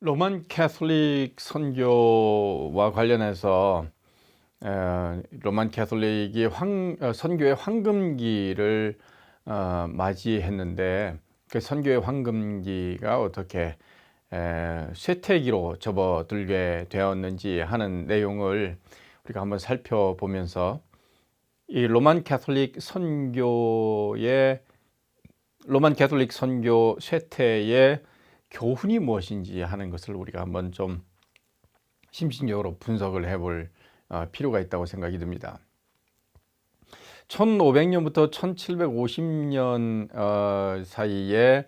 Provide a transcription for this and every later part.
로만 캐톨릭 선교와 관련해서 로만 캐톨릭이 선교의 황금기를 맞이했는데, 그 선교의 황금기가 어떻게 쇠퇴기로 접어들게 되었는지 하는 내용을 우리가 한번 살펴보면서, 이 로만 캐톨릭 선교 쇠퇴의 교훈이 무엇인지 하는 것을 우리가 한번 좀 심층적으로 분석을 해볼 필요가 있다고 생각이 듭니다. 1500년부터 1750년 사이에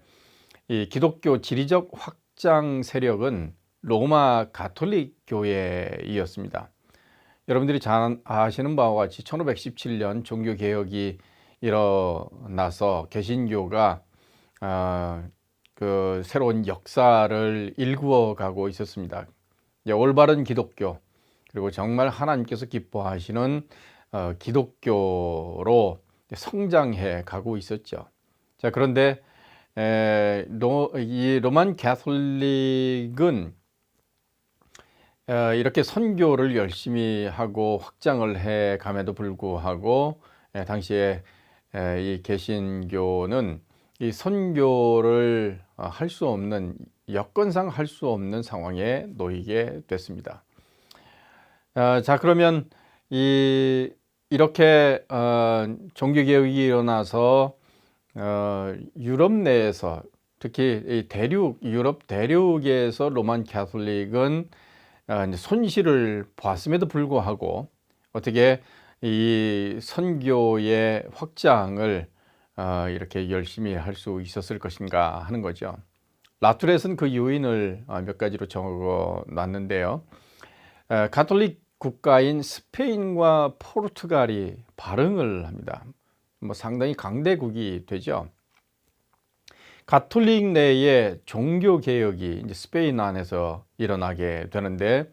이 기독교 지리적 확장 세력은 로마 가톨릭 교회이었습니다. 여러분들이 잘 아시는 바와 같이 1517년 종교개혁이 일어나서 개신교가 그 새로운 역사를 일구어 가고 있었습니다. 올바른 기독교, 그리고 정말 하나님께서 기뻐하시는 기독교로 성장해 가고 있었죠. 자, 그런데 이 로만 가톨릭은 이렇게 선교를 열심히 하고 확장을 해 감에도 불구하고 당시에 이 개신교는 이 선교를 할 수 없는, 여건상 할 수 없는 상황에 놓이게 됐습니다. 자, 그러면 이렇게 종교개혁이 일어나서 유럽 내에서, 특히 이 유럽 대륙에서 로만 가톨릭은 이제 손실을 보았음에도 불구하고 어떻게 이 선교의 확장을 이렇게 열심히 할 수 있었을 것인가 하는 거죠. 라툴렛은 그 요인을 몇 가지로 적어 놨는데요. 가톨릭 국가인 스페인과 포르투갈이 발흥을 합니다. 상당히 강대국이 되죠. 가톨릭 내의 종교 개혁이 이제 스페인 안에서 일어나게 되는데,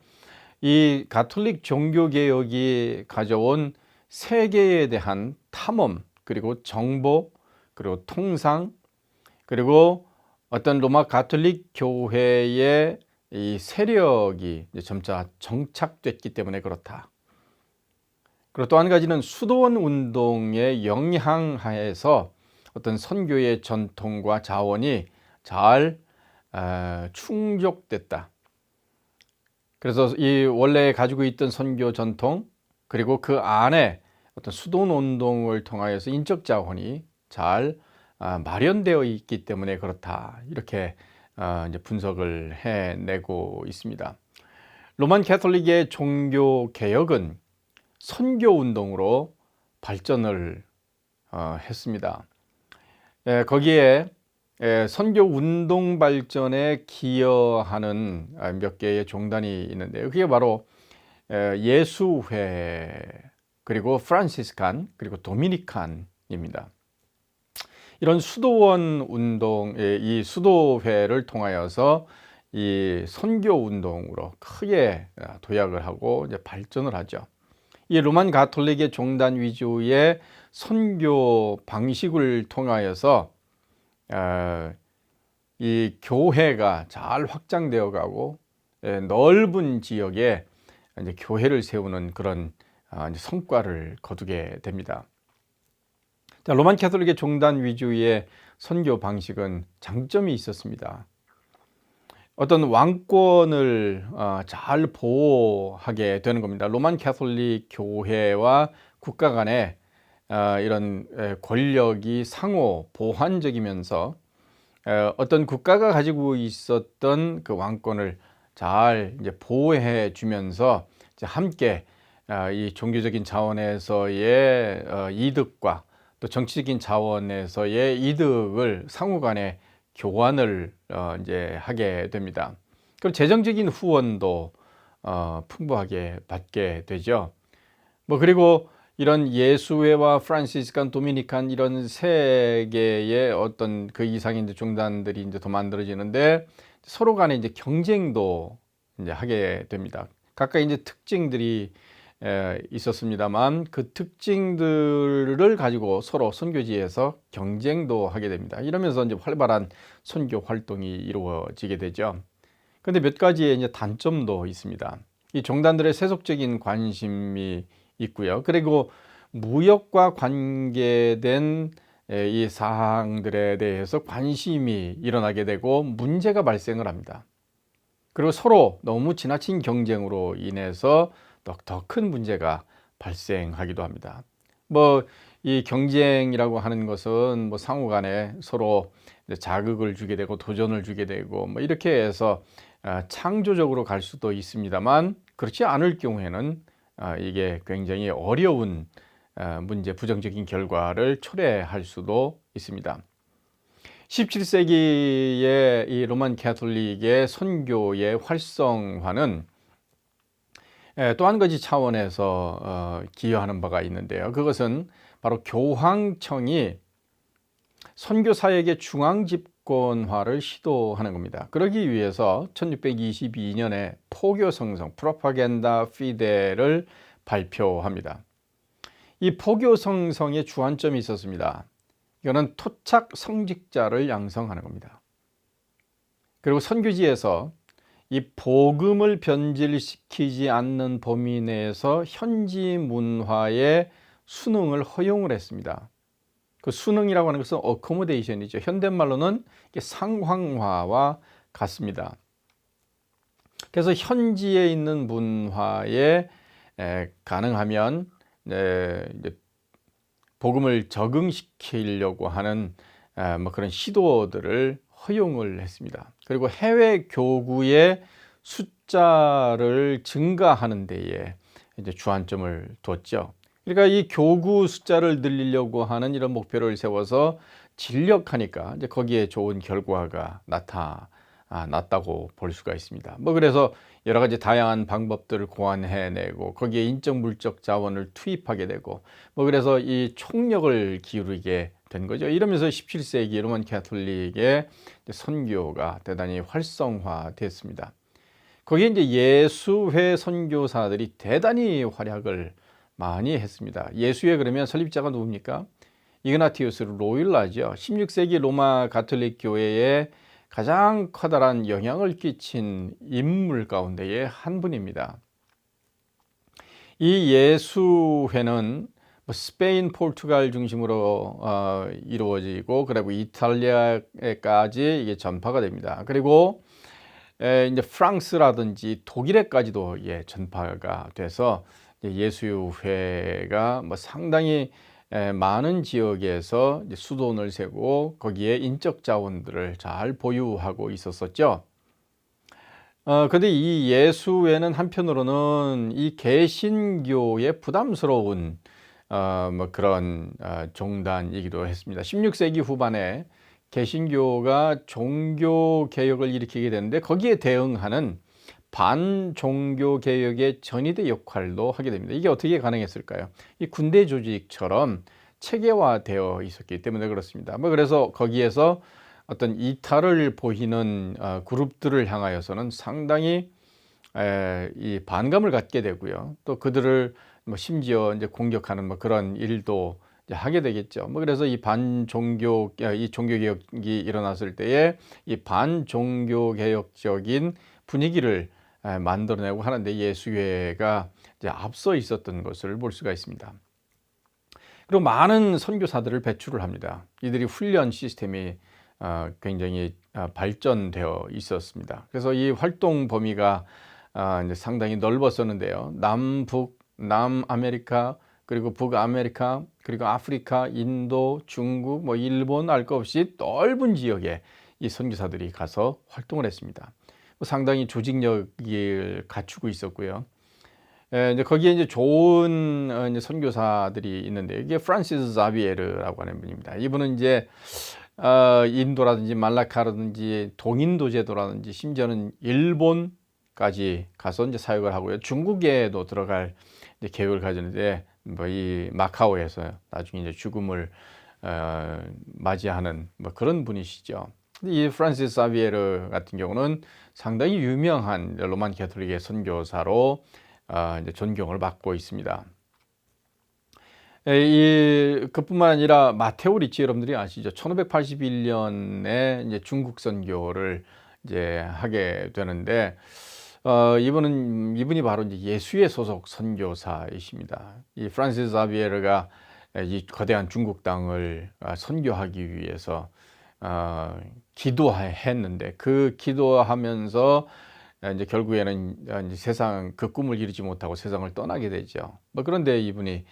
이 가톨릭 종교 개혁이 가져온 세계에 대한 탐험, 그리고 정보, 그리고 통상, 그리고 어떤 로마 가톨릭 교회의 이 세력이 점차 정착됐기 때문에 그렇다. 그리고 또 한 가지는 수도원 운동의 영향하에서 어떤 선교의 전통과 자원이 잘 충족됐다. 그래서 이 원래 가지고 있던 선교 전통, 그리고 그 안에 어떤 수도원 운동을 통하여서 인적 자원이 잘 마련되어 있기 때문에 그렇다. 이렇게 이제 분석을 해내고 있습니다. 로만 캐톨릭의 종교 개혁은 선교 운동으로 발전을 했습니다. 거기에 선교 운동 발전에 기여하는 몇 개의 종단이 있는데요. 그게 바로 예수회, 그리고 프란시스칸, 그리고 도미니칸입니다. 이런 수도원 운동, 이 수도회를 통하여서 이 선교 운동으로 크게 도약을 하고 이제 발전을 하죠. 이 로만 가톨릭의 종단 위주의 선교 방식을 통하여서 이 교회가 잘 확장되어 가고 넓은 지역에 이제 교회를 세우는 그런 이제 성과를 거두게 됩니다. 자, 로만 캐톨릭의 종단 위주의 선교 방식은 장점이 있었습니다. 어떤 왕권을 잘 보호하게 되는 겁니다. 로만 캐톨릭 교회와 국가 간에 이런 권력이 상호 보완적이면서 어떤 국가가 가지고 있었던 그 왕권을 잘 이제 보호해 주면서 이제 함께 이 종교적인 차원에서의 이득과 또 정치적인 차원에서의 이득을 상호간에 교환을 이제 하게 됩니다. 그럼 재정적인 후원도 풍부하게 받게 되죠. 그리고 이런 예수회와 프란시스칸, 도미니칸 이런 세 개의 어떤 그 이상의 이제 종단들이 이제 더 만들어지는데, 서로 간에 이제 경쟁도 이제 하게 됩니다. 각각 이제 특징들이 있었습니다만, 그 특징들을 가지고 서로 선교지에서 경쟁도 하게 됩니다. 이러면서 이제 활발한 선교 활동이 이루어지게 되죠. 근데 몇 가지의 이제 단점도 있습니다. 이 종단들의 세속적인 관심이 있고요. 그리고 무역과 관계된 이 사항들에 대해서 관심이 일어나게 되고 문제가 발생을 합니다. 그리고 서로 너무 지나친 경쟁으로 인해서 더 큰 문제가 발생하기도 합니다. 뭐 이 경쟁이라고 하는 것은 뭐 상호 간에 서로 자극을 주게 되고 도전을 주게 되고 뭐 이렇게 해서 창조적으로 갈 수도 있습니다만, 그렇지 않을 경우에는 이게 굉장히 어려운 문제, 부정적인 결과를 초래할 수도 있습니다. 17세기의 이 로만 가톨릭의 선교의 활성화는 또 한 가지 차원에서 기여하는 바가 있는데요. 그것은 바로 교황청이 선교사역의 중앙 집권화를 시도하는 겁니다. 그러기 위해서 1622년에 포교 성성 프로파간다 피데를 발표합니다. 이 포교 성성의 주안점이 있었습니다. 이거는 토착 성직자를 양성하는 겁니다. 그리고 선교지에서 이 복음을 변질시키지 않는 범위 내에서 현지 문화의 순응을 허용을 했습니다. 그 순응이라고 하는 것은 어코모데이션이죠. 현대말로는 상황화와 같습니다. 그래서 현지에 있는 문화에 가능하면 이제 복음을 적응시키려고 하는 뭐 그런 시도들을 허용을 했습니다. 그리고 해외 교구의 숫자를 증가하는 데에 이제 주안점을 뒀죠. 그러니까 이 교구 숫자를 늘리려고 하는 이런 목표를 세워서 진력하니까 이제 거기에 좋은 결과가 나타났다고 볼 수가 있습니다. 뭐 그래서 여러 가지 다양한 방법들을 고안해내고 거기에 인적 물적 자원을 투입하게 되고 뭐 그래서 이 총력을 기울이게 된 거죠. 이러면서 17세기 로만 가톨릭의 선교가 대단히 활성화됐습니다. 거기에 이제 예수회 선교사들이 대단히 활약을 많이 했습니다. 예수회 그러면 설립자가 누굽니까? 이그나티우스 로일라죠. 16세기 로마 가톨릭 교회에 가장 커다란 영향을 끼친 인물 가운데의 한 분입니다. 이 예수회는 스페인, 포르투갈 중심으로 이루어지고 그리고 이탈리아에까지 이게 전파가 됩니다. 그리고 이제 프랑스라든지 독일에까지도 전파가 돼서 예수회가 뭐 상당히 많은 지역에서 수도원을 세고 거기에 인적 자원들을 잘 보유하고 있었었죠. 근데 이 예수회는 한편으로는 이 개신교의 부담스러운 뭐 그런 종단이기도 했습니다. 16세기 후반에 개신교가 종교 개혁을 일으키게 되는데 거기에 대응하는 반종교 개혁의 전위대 역할도 하게 됩니다. 이게 어떻게 가능했을까요? 이 군대 조직처럼 체계화되어 있었기 때문에 그렇습니다. 뭐 그래서 거기에서 어떤 이탈을 보이는 그룹들을 향하여서는 상당히 이 반감을 갖게 되고요. 또 그들을 뭐 심지어 이제 공격하는 뭐 그런 일도 하게 되겠죠. 뭐 그래서 이 반종교 이 종교 개혁이 일어났을 때에 이 반종교 개혁적인 분위기를 만들어내고 하는데 예수회가 이제 앞서 있었던 것을 볼 수가 있습니다. 그리고 많은 선교사들을 배출을 합니다. 이들이 훈련 시스템이 굉장히 발전되어 있었습니다. 그래서 이 활동 범위가 이제 상당히 넓었었는데요. 남북, 남아메리카, 그리고 북아메리카, 그리고 아프리카, 인도, 중국, 뭐 일본 알 것 없이 넓은 지역에 이 선교사들이 가서 활동을 했습니다. 상당히 조직력을 갖추고 있었고요. 이제 거기에 이제 좋은 이제 선교사들이 있는데 이게 프란시스 자비에르라고 하는 분입니다. 이분은 이제 인도라든지 말라카라든지 동인도 제도라든지 심지어는 일본까지 가서 이제 사역을 하고요. 중국에도 들어갈 이제 계획을 가졌는데 뭐 이 마카오에서 나중에 이제 죽음을 맞이하는 뭐 그런 분이시죠. 이 프란시스 자비에르 같은 경우는 상당히 유명한 로만 가톨릭의 선교사로 이제 존경을 받고 있습니다. 그뿐만 아니라 마테오 리치 여러분들이 아시죠? 1581년에 이제 중국 선교를 이제 하게 되는데 이분이 바로 이제 예수의 소속 선교사이십니다. 이 프란시스 자비에르가 이 거대한 중국 땅을 선교하기 위해서 기도했는데 그 기도하면서 이제 결국에는 이제 세상 그 꿈을 이루지 못하고 세상을 떠나게 되죠. 뭐 그런데 이분이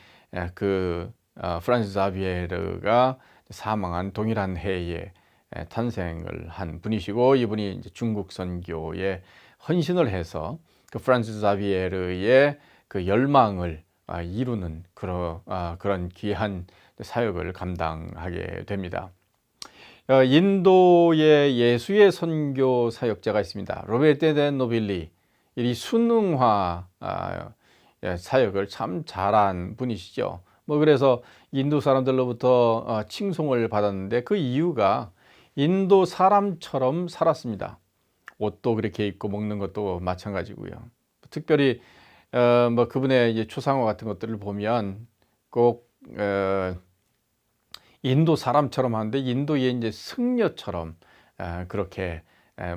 프란시스 자비에르가 사망한 동일한 해에 탄생을 한 분이시고, 이분이 이제 중국 선교에 헌신을 해서 그 프란시스 자비에르의 그 열망을 이루는 그런 귀한 사역을 감당하게 됩니다. 인도의 예수의 선교 사역자가 있습니다. 로베르토 데 노빌리. 이 순응화 사역을 참 잘한 분이시죠. 뭐 그래서 인도 사람들로부터 칭송을 받았는데 그 이유가 인도 사람처럼 살았습니다. 옷도 그렇게 입고 먹는 것도 마찬가지고요. 특별히 뭐 그분의 이제 초상화 같은 것들을 보면 꼭 인도 사람처럼 하는데 인도의 이제 승려처럼 그렇게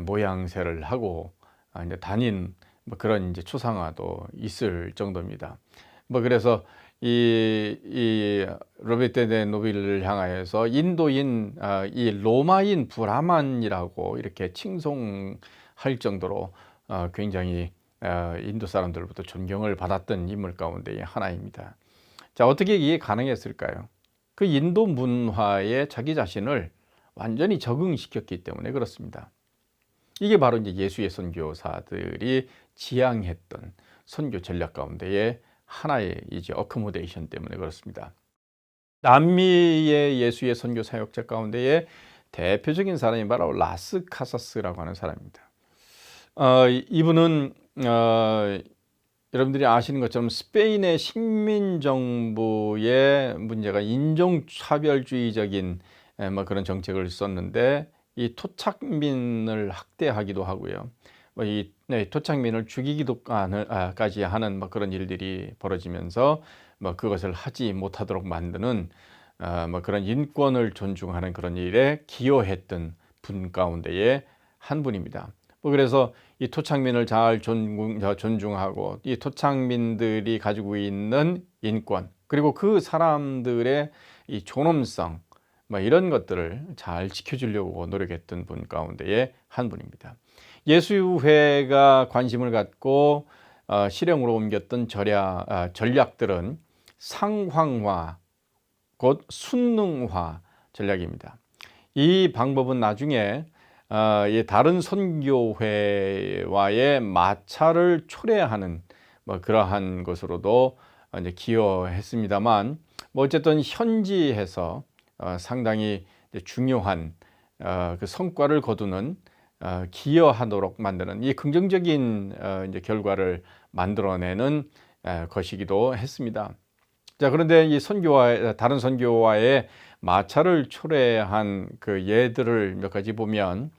모양새를 하고 이제 다닌 뭐 그런 이제 초상화도 있을 정도입니다. 뭐 그래서 이 로베르토 데 노빌을 향하여서 인도인 이 로마인 브라만이라고 이렇게 칭송할 정도로 굉장히 인도 사람들로부터 존경을 받았던 인물 가운데 하나입니다. 자, 어떻게 이게 가능했을까요? 그 인도 문화에 자기 자신을 완전히 적응시켰기 때문에 그렇습니다. 이게 바로 이제 예수의 선교사들이 지향했던 선교 전략 가운데의 하나의 이제 어코모데이션 때문에 그렇습니다. 남미의 예수의 선교 사역자 가운데의 대표적인 사람이 바로 라스 카사스라고 하는 사람입니다. 이분은 여러분들이 아시는 것처럼 스페인의 식민 정부의 문제가 인종차별주의적인 뭐 그런 정책을 썼는데 이 토착민을 학대하기도 하고요. 뭐 이 토착민을 죽이기도까지 하는 뭐 그런 일들이 벌어지면서 뭐 그것을 하지 못하도록 만드는 뭐 그런 인권을 존중하는 그런 일에 기여했던 분 가운데의 한 분입니다. 뭐 그래서 이 토착민을 잘 존중하고 이 토착민들이 가지고 있는 인권, 그리고 그 사람들의 이 존엄성, 뭐 이런 것들을 잘 지켜주려고 노력했던 분 가운데의 한 분입니다. 예수회가 관심을 갖고 실행으로 옮겼던 전략들은 상황화, 곧 순응화 전략입니다. 이 방법은 나중에 다른 선교회와의 마찰을 초래하는 뭐 그러한 것으로도 이제 기여했습니다만, 뭐 어쨌든 현지에서 상당히 중요한 그 성과를 거두는 기여하도록 만드는 이 긍정적인 이제 결과를 만들어내는 것이기도 했습니다. 자, 그런데 이 다른 선교와의 마찰을 초래한 그 예들을 몇 가지 보면,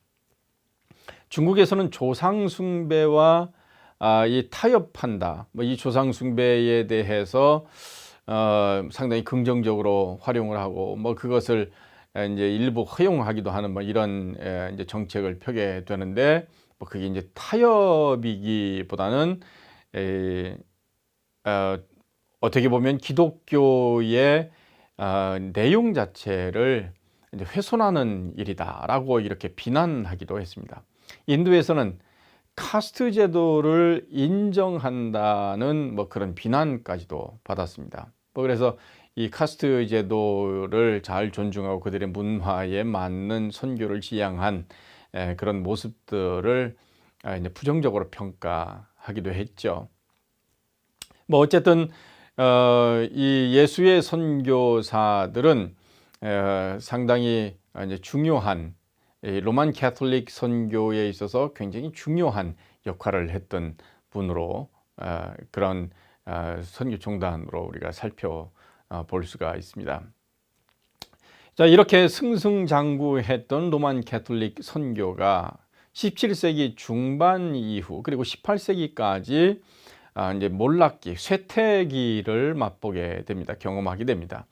중국에서는 조상 숭배와 이 타협한다, 뭐 이 조상 숭배에 대해서 상당히 긍정적으로 활용을 하고 뭐 그것을 이제 일부 허용하기도 하는 뭐 이런 이제 정책을 펴게 되는데, 뭐 그게 이제 타협이기보다는 어떻게 보면 기독교의 내용 자체를 이제 훼손하는 일이다라고 이렇게 비난하기도 했습니다. 인도에서는 카스트 제도를 인정한다는 뭐 그런 비난까지도 받았습니다. 뭐 그래서 이 카스트 제도를 잘 존중하고 그들의 문화에 맞는 선교를 지향한 그런 모습들을 이제 부정적으로 평가하기도 했죠. 뭐 어쨌든 이 예수의 선교사들은 상당히 이제 중요한 로만 캐톨릭 선교에 있어서 굉장히 중요한 역할을 했던 분으로 그런 선교 종단으로 우리가 살펴볼 수가 있습니다. 자, 이렇게 승승장구했던 로만 캐톨릭 선교가 17세기 중반 이후 그리고 18세기까지 이제 몰락기, 쇠퇴기를 맛보게 됩니다. 경험하게 됩니다.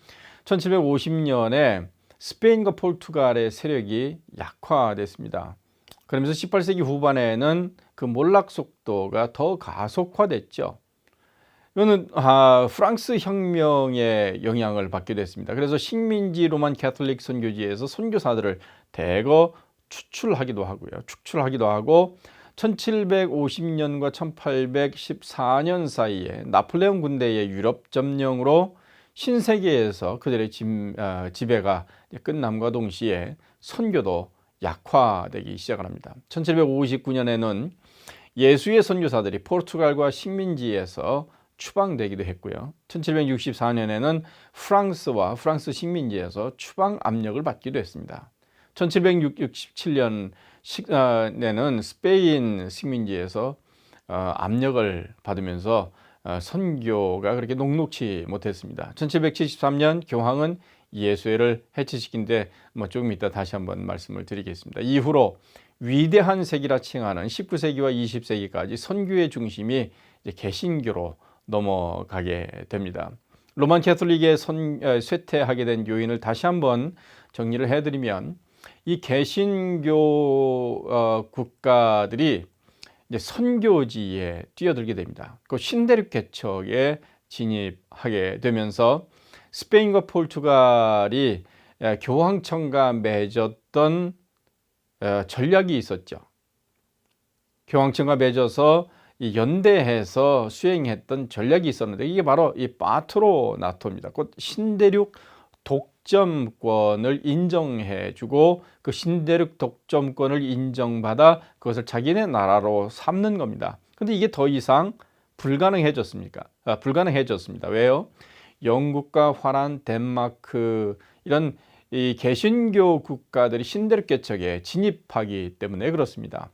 1750년에 스페인과 포르투갈의 세력이 약화됐습니다. 그러면서 18세기 후반에는 그 몰락 속도가 더 가속화됐죠. 이거는 프랑스 혁명의 영향을 받기도 했습니다. 그래서 식민지 로만 캐톨릭 선교지에서 선교사들을 대거 추출하기도 하고 1750년과 1814년 사이에 나폴레옹 군대의 유럽 점령으로 신세계에서 그들의 지배가 끝남과 동시에 선교도 약화되기 시작을 합니다. 1759년에는 예수의 선교사들이 포르투갈과 식민지에서 추방되기도 했고요. 1764년에는 프랑스와 프랑스 식민지에서 추방 압력을 받기도 했습니다. 1767년에는 스페인 식민지에서 압력을 받으면서 선교가 그렇게 녹록치 못했습니다. 1773년 교황은 예수회를 해체시킨 데 조금 이따 다시 한번 말씀을 드리겠습니다. 이후로 위대한 세기라 칭하는 19세기와 20세기까지 선교의 중심이 이제 개신교로 넘어가게 됩니다. 로만 캐톨릭에 쇠퇴하게 된 요인을 다시 한번 정리를 해드리면 이 개신교 국가들이 이제 선교지에 뛰어들게 됩니다. 그 신대륙 개척에 진입하게 되면서 스페인과 포르투갈이 교황청과 맺었던 전략이 있었죠. 교황청과 맺어서 연대해서 수행했던 전략이 있었는데 이게 바로 이 파트로나토입니다. 곧 신대륙 독점권을 인정해주고 그 신대륙 독점권을 인정받아 그것을 자기네 나라로 삼는 겁니다. 근데 이게 더 이상 불가능해졌습니까? 불가능해졌습니다. 왜요? 영국과 화란, 덴마크 이런 이 개신교 국가들이 신대륙 개척에 진입하기 때문에 그렇습니다.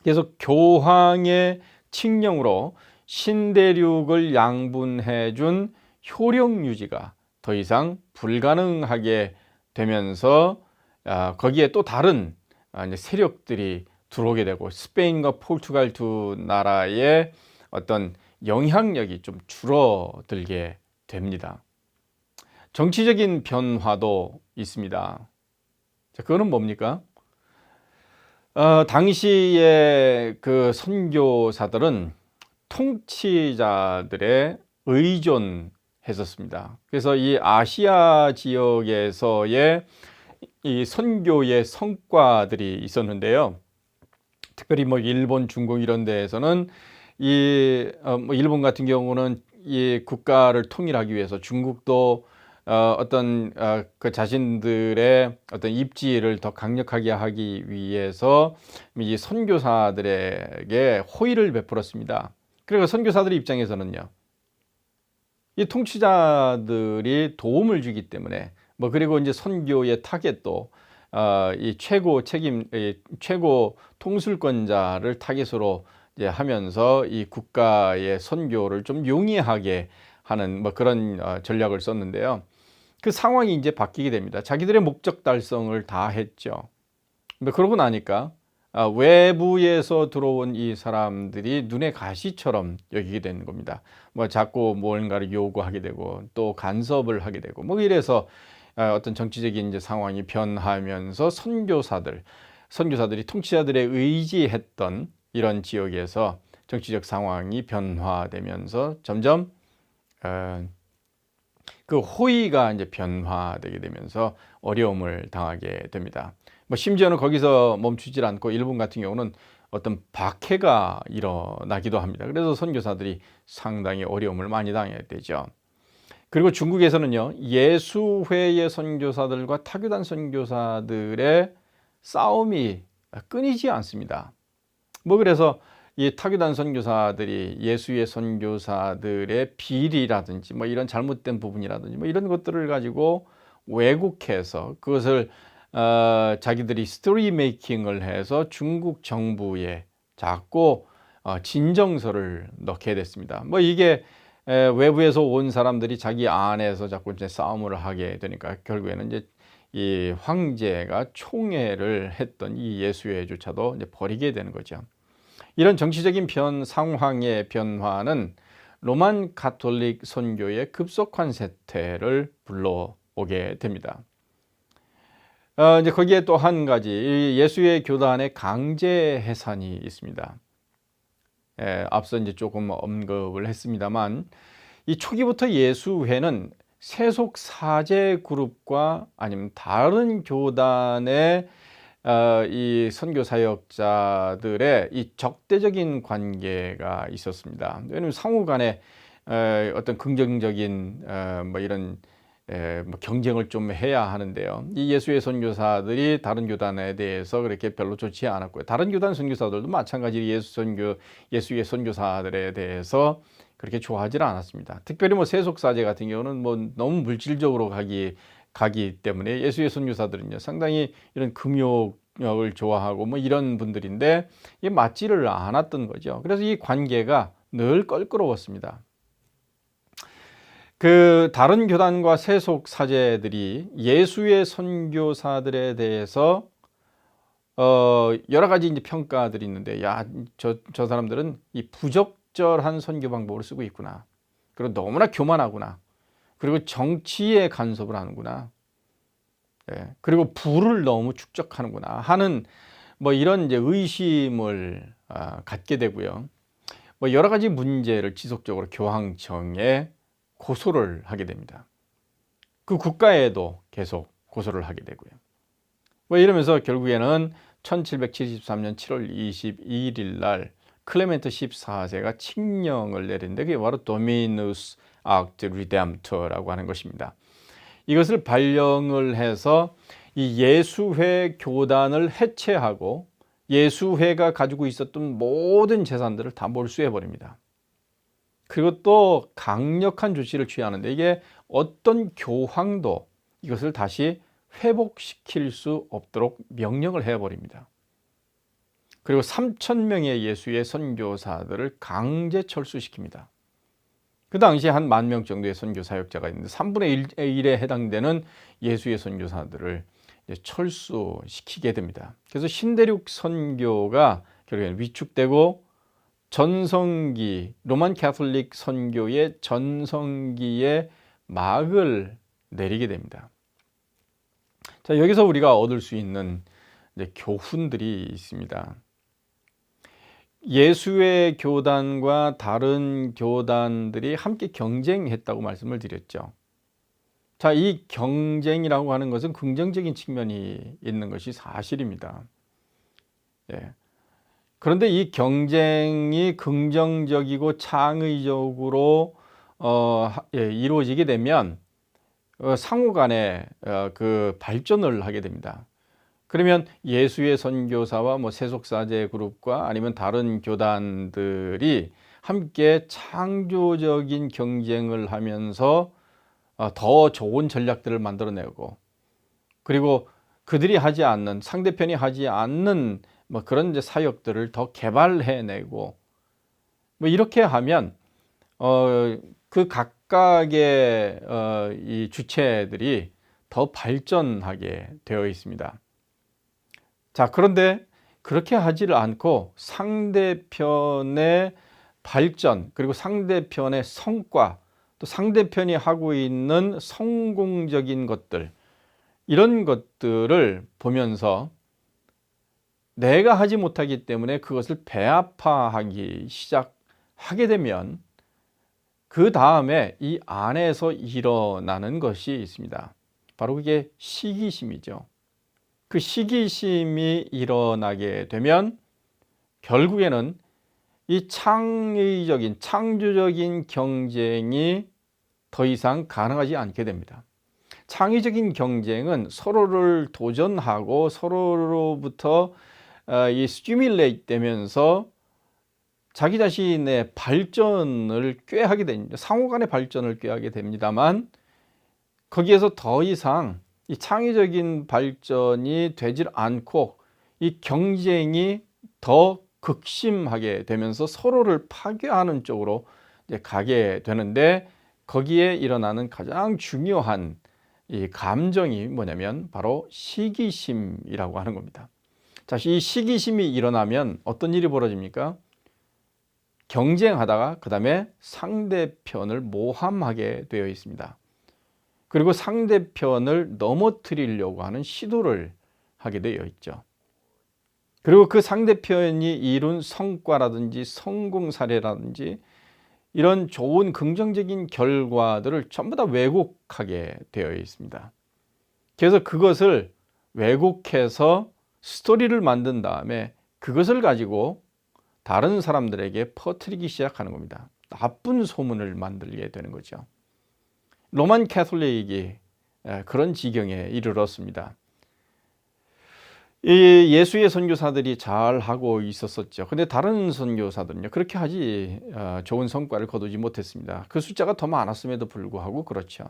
그래서 교황의 칙령으로 신대륙을 양분해 준 효력 유지가 더 이상 불가능하게 되면서 거기에 또 다른 세력들이 들어오게 되고 스페인과 포르투갈 두 나라의 어떤 영향력이 좀 줄어들게 됩니다. 정치적인 변화도 있습니다. 자, 그거는 뭡니까? 당시에 그 선교사들은 통치자들의 의존했었습니다. 그래서 이 아시아 지역에서의 이 선교의 성과들이 있었는데요. 특별히 일본, 중국 이런 데에서는 일본 같은 경우는 이 국가를 통일하기 위해서 중국도 그 자신들의 어떤 입지를 더 강력하게 하기 위해서 이 선교사들에게 호의를 베풀었습니다. 그리고 선교사들의 입장에서는요, 이 통치자들이 도움을 주기 때문에 그리고 이제 선교의 타겟도 이 최고 통술권자를 타겟으로 이제 하면서 이 국가의 선교를 좀 용이하게 하는 그런 전략을 썼는데요. 그 상황이 이제 바뀌게 됩니다. 자기들의 목적 달성을 다 했죠. 그러고 나니까 외부에서 들어온 이 사람들이 눈의 가시처럼 여기게 되는 겁니다. 자꾸 뭔가를 요구하게 되고 또 간섭을 하게 되고 이래서 어떤 정치적인 이제 상황이 변하면서 선교사들이 통치자들의 의지했던 이런 지역에서 정치적 상황이 변화되면서 점점 그 호의가 이제 변화되게 되면서 어려움을 당하게 됩니다. 심지어는 거기서 멈추질 않고 일본 같은 경우는 어떤 박해가 일어나기도 합니다. 그래서 선교사들이 상당히 어려움을 많이 당해야 되죠. 그리고 중국에서는요, 예수회의 선교사들과 타교단 선교사들의 싸움이 끊이지 않습니다. 그래서 이 타교단 선교사들이 예수의 선교사들의 비리라든지 이런 잘못된 부분이라든지 이런 것들을 가지고 왜곡해서 그것을 자기들이 스토리 메이킹을 해서 중국 정부에 자꾸 진정서를 넣게 됐습니다. 이게 외부에서 온 사람들이 자기 안에서 자꾸 이제 싸움을 하게 되니까 결국에는 이제 이 황제가 총애를 했던 이 예수회조차도 이제 버리게 되는 거죠. 이런 정치적인 상황의 변화는 로만 가톨릭 선교의 급속한 쇠퇴를 불러오게 됩니다. 이제 거기에 또 한 가지 이 예수의 교단의 강제 해산이 있습니다. 앞서 이제 조금 언급을 했습니다만 이 초기부터 예수회는 세속 사제 그룹과 아니면 다른 교단의 이 선교 사역자들의 이 적대적인 관계가 있었습니다. 왜냐하면 상호 간에 어떤 긍정적인 뭐 이런 뭐 경쟁을 좀 해야 하는데요. 이 예수의 선교사들이 다른 교단에 대해서 그렇게 별로 좋지 않았고요. 다른 교단 선교사들도 마찬가지로 예수의 선교사들에 대해서 그렇게 좋아하지 않았습니다. 특별히 뭐 세속사제 같은 경우는 뭐 너무 물질적으로 가기 때문에 예수의 선교사들은요 상당히 이런 금욕을 좋아하고 뭐 이런 분들인데 이게 맞지를 않았던 거죠. 그래서 이 관계가 늘 껄끄러웠습니다. 그 다른 교단과 세속 사제들이 예수의 선교사들에 대해서 여러 가지 이제 평가들이 있는데, 야, 저 사람들은 이 부적절한 선교 방법을 쓰고 있구나. 그리고 너무나 교만하구나. 그리고 정치에 간섭을 하는구나. 그리고 부를 너무 축적하는구나 하는 뭐 이런 이제 의심을 갖게 되고요. 뭐 여러 가지 문제를 지속적으로 교황청에 고소를 하게 됩니다. 그 국가에도 계속 고소를 하게 되고요. 뭐 이러면서 결국에는 1773년 7월 22일 날 클레멘트 14세가 칙령을 내린데 그게 바로 도미누스 악트 리뎀터라고 하는 것입니다. 이것을 발령을 해서 이 예수회 교단을 해체하고 예수회가 가지고 있었던 모든 재산들을 다 몰수해 버립니다. 그리고 또 강력한 조치를 취하는데 이게 어떤 교황도 이것을 다시 회복시킬 수 없도록 명령을 해버립니다. 그리고 3,000명의 예수의 선교사들을 강제 철수시킵니다. 그 당시에 한 10,000명 정도의 선교 사역자가 있는데 3분의 1에 해당되는 예수의 선교사들을 철수시키게 됩니다. 그래서 신대륙 선교가 결국에는 위축되고 전성기, 로만 캐톨릭 선교의 전성기에 막을 내리게 됩니다. 자, 여기서 우리가 얻을 수 있는 교훈들이 있습니다. 예수의 교단과 다른 교단들이 함께 경쟁했다고 말씀을 드렸죠. 자, 이 경쟁이라고 하는 것은 긍정적인 측면이 있는 것이 사실입니다. 그런데 이 경쟁이 긍정적이고 창의적으로 이루어지게 되면 상호 간에 그 발전을 하게 됩니다. 그러면 예수의 선교사와 뭐 세속사제 그룹과 아니면 다른 교단들이 함께 창조적인 경쟁을 하면서 더 좋은 전략들을 만들어내고, 그리고 그들이 하지 않는, 상대편이 하지 않는 뭐 그런 이제 사역들을 더 개발해내고, 뭐 이렇게 하면 그 각각의 이 주체들이 더 발전하게 되어 있습니다. 자, 그런데 그렇게 하지를 않고 상대편의 발전, 그리고 상대편의 성과, 또 상대편이 하고 있는 성공적인 것들, 이런 것들을 보면서 내가 하지 못하기 때문에 그것을 배아파하기 시작하게 되면 그 다음에 이 안에서 일어나는 것이 있습니다. 바로 그게 시기심이죠. 그 시기심이 일어나게 되면 결국에는 이 창의적인, 창조적인 경쟁이 더 이상 가능하지 않게 됩니다. 창의적인 경쟁은 서로를 도전하고 서로로부터 이 스티뮬레이트 되면서 자기 자신의 발전을 꾀하게 됩니다. 상호 간의 발전을 꾀하게 됩니다만 거기에서 더 이상 이 창의적인 발전이 되질 않고 이 경쟁이 더 극심하게 되면서 서로를 파괴하는 쪽으로 이제 가게 되는데, 거기에 일어나는 가장 중요한 이 감정이 뭐냐면 바로 시기심이라고 하는 겁니다. 자, 이 시기심이 일어나면 어떤 일이 벌어집니까? 경쟁하다가 그 다음에 상대편을 모함하게 되어 있습니다. 그리고 상대편을 넘어뜨리려고 하는 시도를 하게 되어 있죠. 그리고 그 상대편이 이룬 성과라든지 성공 사례라든지 이런 좋은 긍정적인 결과들을 전부 다 왜곡하게 되어 있습니다. 그래서 그것을 왜곡해서 스토리를 만든 다음에 그것을 가지고 다른 사람들에게 퍼뜨리기 시작하는 겁니다. 나쁜 소문을 만들게 되는 거죠. 로만 캐톨릭이 그런 지경에 이르렀습니다. 이 예수의 선교사들이 잘 하고 있었었죠. 근데 다른 선교사들은요, 그렇게 하지 좋은 성과를 거두지 못했습니다. 그 숫자가 더 많았음에도 불구하고 그렇죠.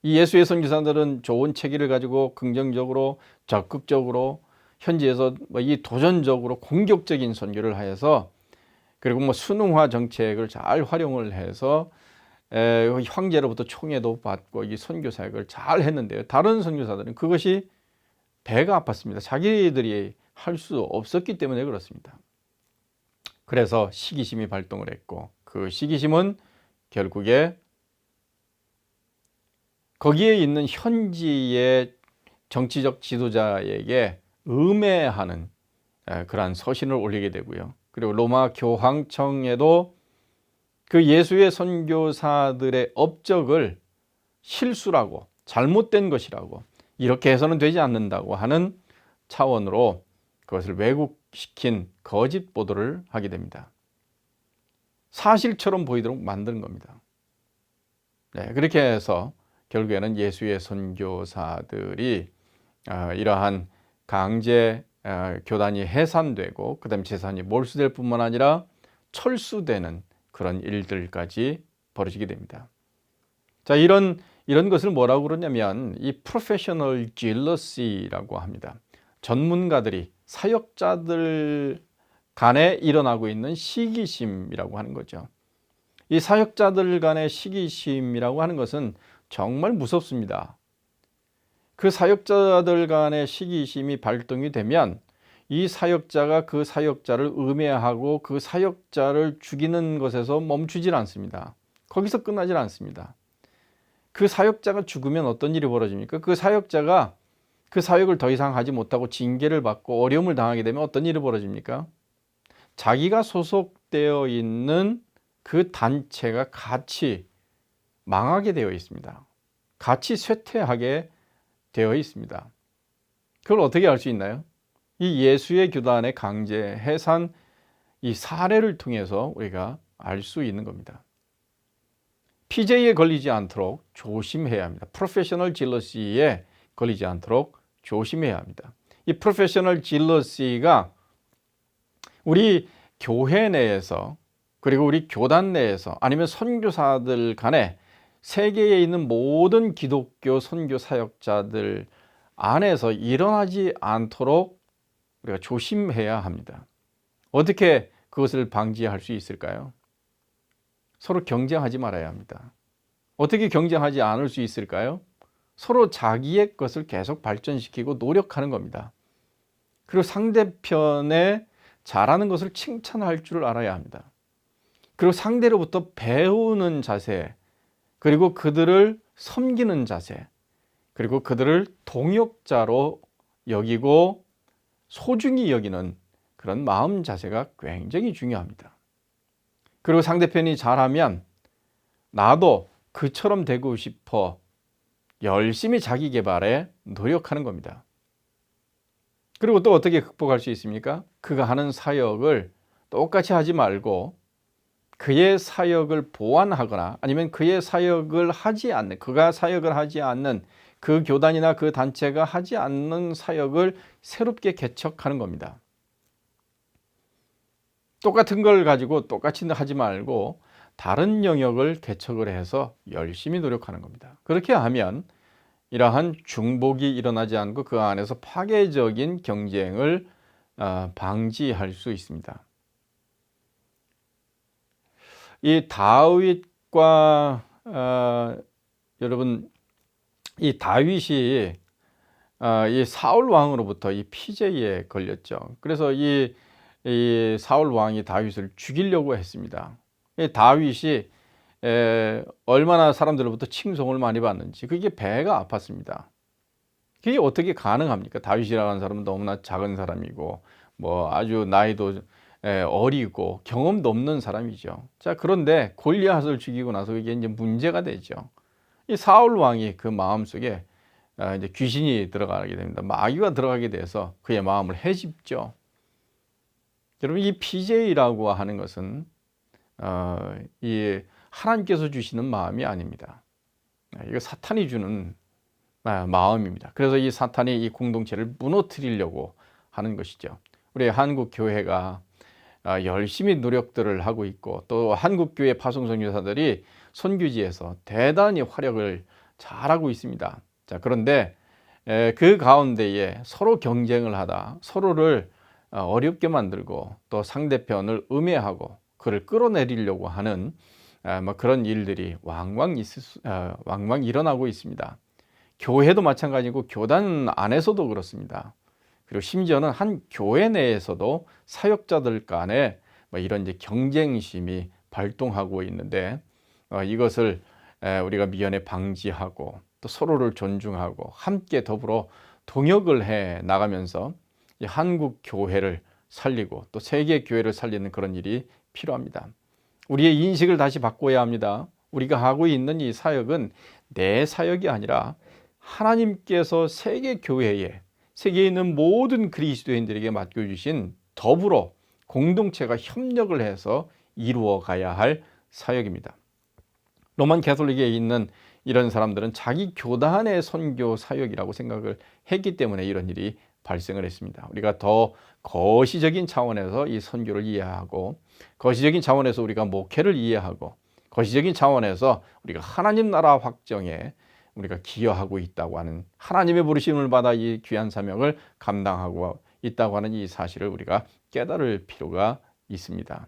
이 예수의 선교사들은 좋은 체계를 가지고 긍정적으로 적극적으로 현지에서 이 도전적으로 공격적인 선교를 하여서 그리고 순응화 정책을 잘 활용을 해서 황제로부터 총애도 받고 이 선교 사역을 잘 했는데요. 다른 선교사들은 그것이 배가 아팠습니다. 자기들이 할 수 없었기 때문에 그렇습니다. 그래서 시기심이 발동을 했고 그 시기심은 결국에 거기에 있는 현지의 정치적 지도자에게 음해하는 그러한 서신을 올리게 되고요. 그리고 로마 교황청에도 그 예수의 선교사들의 업적을 실수라고 잘못된 것이라고 이렇게 해서는 되지 않는다고 하는 차원으로 그것을 왜곡시킨 거짓 보도를 하게 됩니다. 사실처럼 보이도록 만드는 겁니다. 그렇게 해서 결국에는 예수의 선교사들이 이러한 강제 교단이 해산되고 그다음 재산이 몰수될 뿐만 아니라 철수되는 그런 일들까지 벌어지게 됩니다. 자, 이런 것을 뭐라고 그러냐면 이 프로페셔널 질러시라고 합니다. 전문가들이 사역자들 간에 일어나고 있는 시기심이라고 하는 거죠. 이 사역자들 간의 시기심이라고 하는 것은 정말 무섭습니다. 그 사역자들 간의 시기심이 발동이 되면 이 사역자가 그 사역자를 음해하고 그 사역자를 죽이는 것에서 멈추질 않습니다. 거기서 끝나질 않습니다. 그 사역자가 죽으면 어떤 일이 벌어집니까? 그 사역자가 그 사역을 더 이상 하지 못하고 징계를 받고 어려움을 당하게 되면 어떤 일이 벌어집니까? 자기가 소속되어 있는 그 단체가 같이 망하게 되어 있습니다. 같이 쇠퇴하게 되어 있습니다. 그걸 어떻게 알 수 있나요? 이 예수의 교단의 강제 해산 이 사례를 통해서 우리가 알 수 있는 겁니다. PJ에 걸리지 않도록 조심해야 합니다. 프로페셔널 질러시에 걸리지 않도록 조심해야 합니다. 이 프로페셔널 질러시가 우리 교회 내에서 그리고 우리 교단 내에서 아니면 선교사들 간에 세계에 있는 모든 기독교 선교 사역자들 안에서 일어나지 않도록 우리가 조심해야 합니다. 어떻게 그것을 방지할 수 있을까요? 서로 경쟁하지 말아야 합니다. 어떻게 경쟁하지 않을 수 있을까요? 서로 자기의 것을 계속 발전시키고 노력하는 겁니다. 그리고 상대편의 잘하는 것을 칭찬할 줄 알아야 합니다. 그리고 상대로부터 배우는 자세, 그리고 그들을 섬기는 자세, 그리고 그들을 동역자로 여기고 소중히 여기는 그런 마음 자세가 굉장히 중요합니다. 그리고 상대편이 잘하면 나도 그처럼 되고 싶어 열심히 자기 개발에 노력하는 겁니다. 그리고 또 어떻게 극복할 수 있습니까? 그가 하는 사역을 똑같이 하지 말고 그의 사역을 보완하거나 아니면 그의 사역을 하지 않는, 그가 사역을 하지 않는 그 교단이나 그 단체가 하지 않는 사역을 새롭게 개척하는 겁니다. 똑같은 걸 가지고 똑같이 하지 말고 다른 영역을 개척을 해서 열심히 노력하는 겁니다. 그렇게 하면 이러한 중복이 일어나지 않고 그 안에서 파괴적인 경쟁을 방지할 수 있습니다. 이 다윗과 여러분 이 다윗이 이 사울 왕으로부터 이 피제에 걸렸죠. 그래서 이 사울 왕이 다윗을 죽이려고 했습니다. 이 다윗이 얼마나 사람들로부터 칭송을 많이 받는지 그게 배가 아팠습니다. 그게 어떻게 가능합니까? 다윗이라고 하는 사람은 너무나 작은 사람이고 뭐 아주 나이도 어리고 경험도 없는 사람이죠. 자, 그런데 골리앗을 죽이고 나서 이게 이제 문제가 되죠. 이 사울 왕이 그 마음속에 이제 귀신이 들어가게 됩니다. 마귀가 들어가게 돼서 그의 마음을 헤집죠. 여러분, 이 PJ라고 하는 것은 이 하나님께서 주시는 마음이 아닙니다. 이거 사탄이 주는 마음입니다. 그래서 이 사탄이 이 공동체를 무너뜨리려고 하는 것이죠. 우리 한국 교회가 열심히 노력들을 하고 있고 또 한국 교회 파송 선교사들이 선교지에서 대단히 활약을 잘하고 있습니다. 자, 그런데 그 가운데에 서로 경쟁을 하다 서로를 어렵게 만들고 또 상대편을 음해하고 그를 끌어내리려고 하는 뭐 그런 일들이 왕왕 일어나고 있습니다. 교회도 마찬가지고 교단 안에서도 그렇습니다. 그리고 심지어는 한 교회 내에서도 사역자들 간에 뭐 이런 이제 경쟁심이 발동하고 있는데 이것을 우리가 미연에 방지하고 또 서로를 존중하고 함께 더불어 동역을 해 나가면서 한국 교회를 살리고 또 세계 교회를 살리는 그런 일이 필요합니다. 우리의 인식을 다시 바꿔야 합니다. 우리가 하고 있는 이 사역은 내 사역이 아니라 하나님께서 세계 교회에 세계에 있는 모든 그리스도인들에게 맡겨주신 더불어 공동체가 협력을 해서 이루어 가야 할 사역입니다. 로만 가톨릭에 있는 이런 사람들은 자기 교단의 선교 사역이라고 생각을 했기 때문에 이런 일이 발생을 했습니다. 우리가 더 거시적인 차원에서 이 선교를 이해하고 거시적인 차원에서 우리가 목회를 이해하고 거시적인 차원에서 우리가 하나님 나라 확정에 우리가 기여하고 있다고 하는 하나님의 부르심을 받아 이 귀한 사명을 감당하고 있다고 하는 이 사실을 우리가 깨달을 필요가 있습니다.